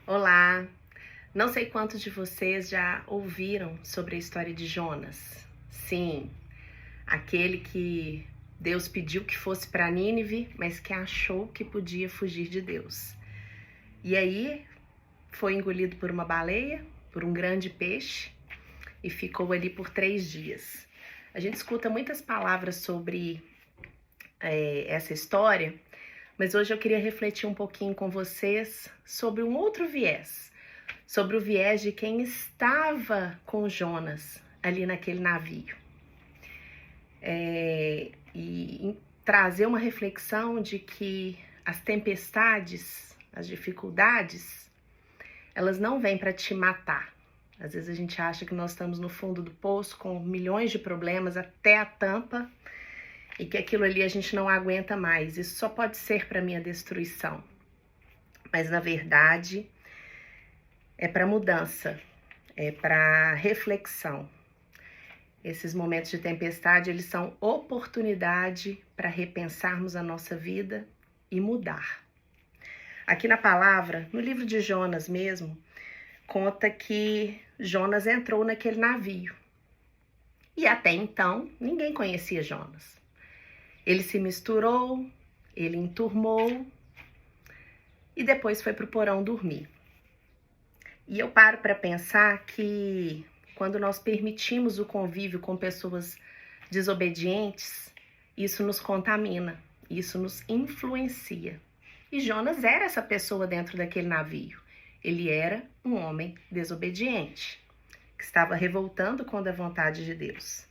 Olá! Não sei quantos de vocês já ouviram sobre a história de Jonas. Sim, aquele que Deus pediu que fosse para Nínive, mas que achou que podia fugir de Deus. E aí foi engolido por uma baleia, por um grande peixe, e ficou ali por 3 dias. A gente escuta muitas palavras sobre essa história, mas hoje eu queria refletir um pouquinho com vocês sobre um outro viés, sobre o viés de quem estava com Jonas ali naquele navio. E trazer uma reflexão de que as tempestades, as dificuldades, elas não vêm para te matar. Às vezes a gente acha que nós estamos no fundo do poço com milhões de problemas até a tampa e que aquilo ali a gente não aguenta mais. Isso só pode ser para minha destruição. Mas na verdade é para mudança, é para reflexão. Esses momentos de tempestade, eles são oportunidade para repensarmos a nossa vida e mudar. Aqui na palavra, no livro de Jonas mesmo, conta que Jonas entrou naquele navio. E até então, ninguém conhecia Jonas. Ele se misturou, ele enturmou e depois foi para o porão dormir. E eu paro para pensar que quando nós permitimos o convívio com pessoas desobedientes, isso nos contamina, isso nos influencia. E Jonas era essa pessoa dentro daquele navio. Ele era um homem desobediente, que estava revoltando contra a vontade de Deus.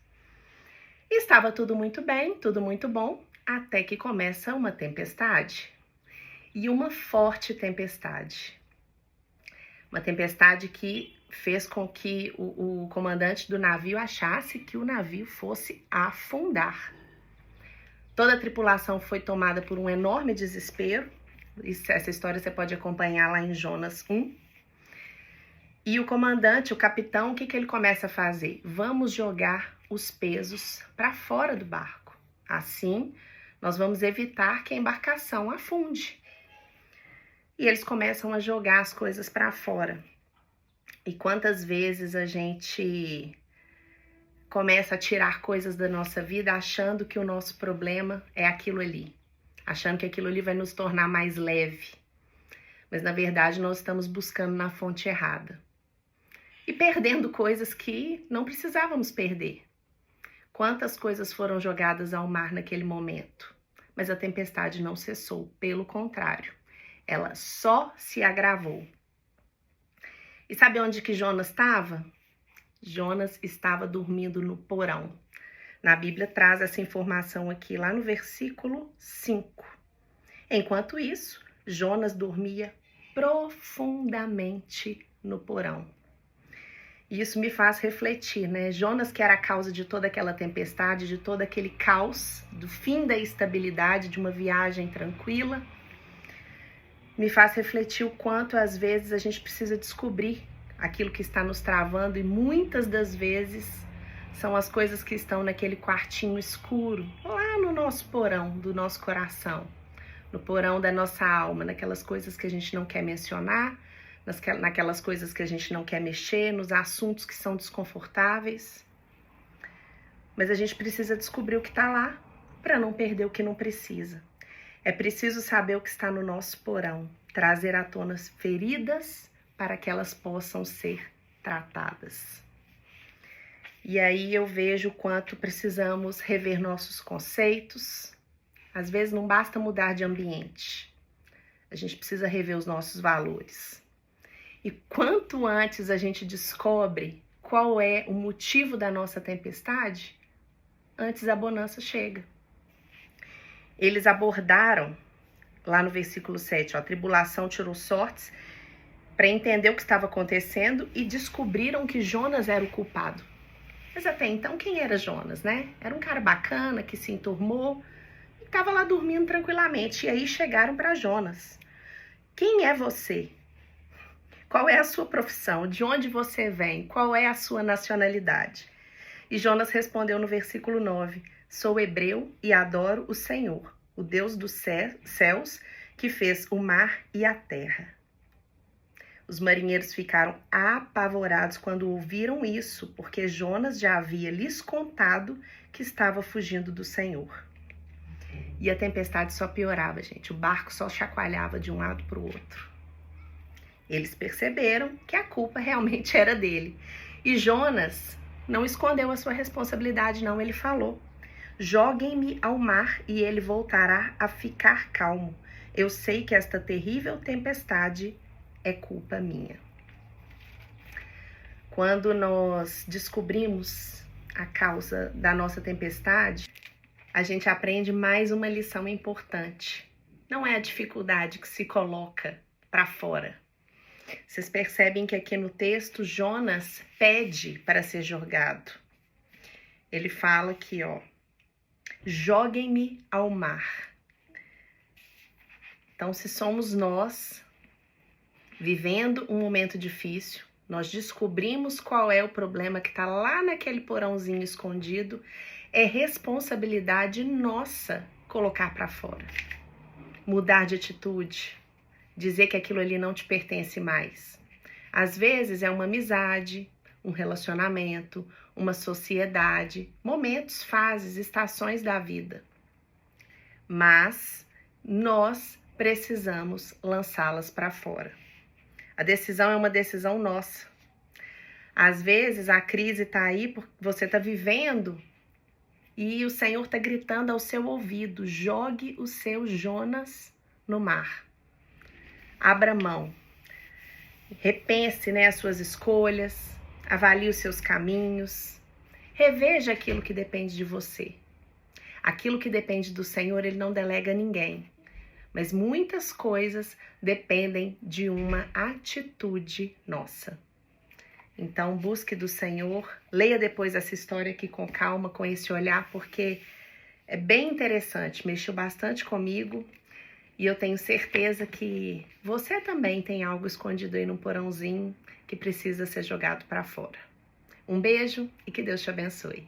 E estava tudo muito bem, tudo muito bom, até que começa uma tempestade. E uma forte tempestade. Uma tempestade que fez com que o comandante do navio achasse que o navio fosse afundar. Toda a tripulação foi tomada por um enorme desespero. Essa história você pode acompanhar lá em Jonas 1. E o comandante, o capitão, o que ele começa a fazer? Vamos jogar os pesos para fora do barco. Assim, nós vamos evitar que a embarcação afunde. E eles começam a jogar as coisas para fora. E quantas vezes a gente começa a tirar coisas da nossa vida achando que o nosso problema é aquilo ali. Achando que aquilo ali vai nos tornar mais leve. Mas na verdade nós estamos buscando na fonte errada. E perdendo coisas que não precisávamos perder. Quantas coisas foram jogadas ao mar naquele momento? Mas a tempestade não cessou, pelo contrário. Ela só se agravou. E sabe onde que Jonas estava? Jonas estava dormindo no porão. Na Bíblia traz essa informação aqui, lá no versículo 5. Enquanto isso, Jonas dormia profundamente no porão. E isso me faz refletir, né? Jonas, que era a causa de toda aquela tempestade, de todo aquele caos, do fim da estabilidade de uma viagem tranquila, me faz refletir o quanto às vezes a gente precisa descobrir aquilo que está nos travando e muitas das vezes são as coisas que estão naquele quartinho escuro, lá no nosso porão do nosso coração, no porão da nossa alma, naquelas coisas que a gente não quer mencionar, naquelas coisas que a gente não quer mexer, nos assuntos que são desconfortáveis. Mas a gente precisa descobrir o que está lá para não perder o que não precisa. É preciso saber o que está no nosso porão, trazer à tona as feridas para que elas possam ser tratadas. E aí eu vejo o quanto precisamos rever nossos conceitos. Às vezes não basta mudar de ambiente, a gente precisa rever os nossos valores. E quanto antes a gente descobre qual é o motivo da nossa tempestade, antes a bonança chega. Eles abordaram, lá no versículo 7, a tribulação tirou sortes para entender o que estava acontecendo e descobriram que Jonas era o culpado. Mas até então, quem era Jonas, né? Era um cara bacana que se enturmou e estava lá dormindo tranquilamente. E aí chegaram para Jonas. Quem é você? Qual é a sua profissão? De onde você vem? Qual é a sua nacionalidade? E Jonas respondeu no versículo 9: sou hebreu e adoro o Senhor, o Deus dos céus, que fez o mar e a terra. Os marinheiros ficaram apavorados quando ouviram isso, porque Jonas já havia lhes contado que estava fugindo do Senhor. E a tempestade só piorava, gente. O barco só chacoalhava de um lado para o outro. Eles perceberam que a culpa realmente era dele. E Jonas não escondeu a sua responsabilidade, não. Ele falou: joguem-me ao mar e ele voltará a ficar calmo. Eu sei que esta terrível tempestade é culpa minha. Quando nós descobrimos a causa da nossa tempestade, a gente aprende mais uma lição importante. Não é a dificuldade que se coloca para fora. Vocês percebem que aqui no texto Jonas pede para ser jogado. Ele fala aqui, ó: joguem-me ao mar. Então, se somos nós vivendo um momento difícil, nós descobrimos qual é o problema que está lá naquele porãozinho escondido, é responsabilidade nossa colocar para fora. Mudar de atitude, dizer que aquilo ali não te pertence mais. Às vezes é uma amizade, um relacionamento, uma sociedade, momentos, fases, estações da vida. Mas nós precisamos lançá-las para fora. A decisão é uma decisão nossa. Às vezes a crise está aí porque você está vivendo e o Senhor está gritando ao seu ouvido: jogue o seu Jonas no mar. Abra mão. Repense, as suas escolhas, avalie os seus caminhos, reveja aquilo que depende de você. Aquilo que depende do Senhor, Ele não delega a ninguém. Mas muitas coisas dependem de uma atitude nossa. Então, busque do Senhor, leia depois essa história aqui com calma, com esse olhar, porque é bem interessante, mexeu bastante comigo e eu tenho certeza que você também tem algo escondido aí no porãozinho que precisa ser jogado para fora. Um beijo e que Deus te abençoe.